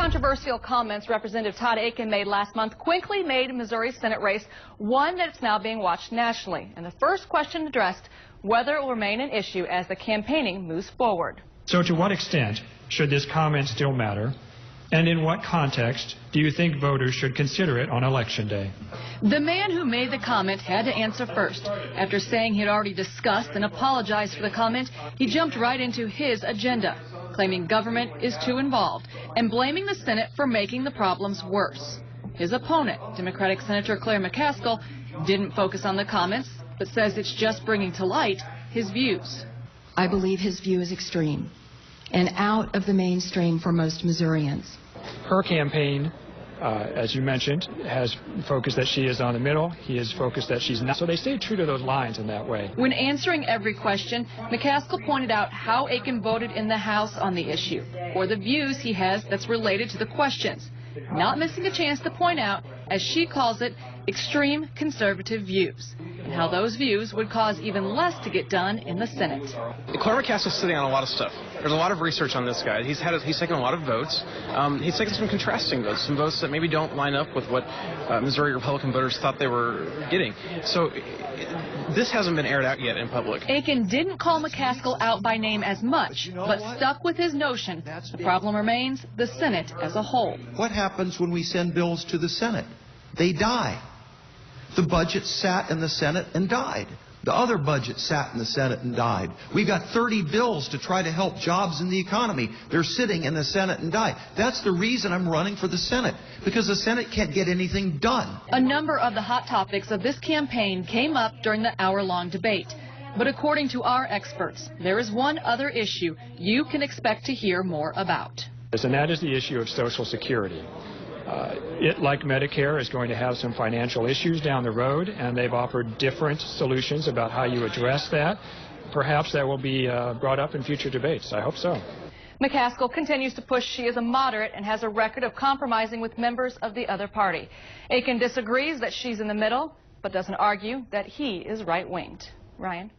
controversial comments Representative Todd Akin made last month quickly made Missouri's Senate race one that's now being watched nationally. And the first question addressed whether it will remain an issue as the campaigning moves forward. So to what extent should this comment still matter? And in what context do you think voters should consider it on Election Day? The man who made the comment had to answer first. After saying he'd already discussed and apologized for the comment, he jumped right into his agenda, claiming government is too involved and blaming the Senate for making the problems worse. His opponent, Democratic Senator Claire McCaskill, didn't focus on the comments, but says it's just bringing to light his views. I believe his view is extreme and out of the mainstream for most Missourians. Her campaign, as you mentioned, has focused that she is on the middle. He is focused that she's not. So they stay true to those lines in that way. When answering every question, McCaskill pointed out how Akin voted in the House on the issue, or the views he has that's related to the questions, not missing a chance to point out, as she calls it, extreme conservative views, and how those views would cause even less to get done in the Senate. Claire McCaskill's sitting on a lot of stuff. There's a lot of research on this guy. He's taken a lot of votes. He's taken some contrasting votes, some votes that maybe don't line up with what Missouri Republican voters thought they were getting. So this hasn't been aired out yet in public. Akin didn't call McCaskill out by name as much, but stuck with his notion the problem remains the Senate as a whole. What happens when we send bills to the Senate? They die. The budget sat in the Senate and died. The other budget sat in the Senate and died. We got 30 bills to try to help jobs in the economy. They're sitting in the Senate and died. That's the reason I'm running for the Senate, because the Senate can't get anything done. A number of the hot topics of this campaign came up during the hour-long debate. But according to our experts, there is one other issue you can expect to hear more about. And that is the issue of Social Security. It, like Medicare, is going to have some financial issues down the road, and they've offered different solutions about how you address that. Perhaps that will be brought up in future debates. I hope so. McCaskill continues to push she is a moderate and has a record of compromising with members of the other party. Akin disagrees that she's in the middle, but doesn't argue that he is right-winged. Ryan?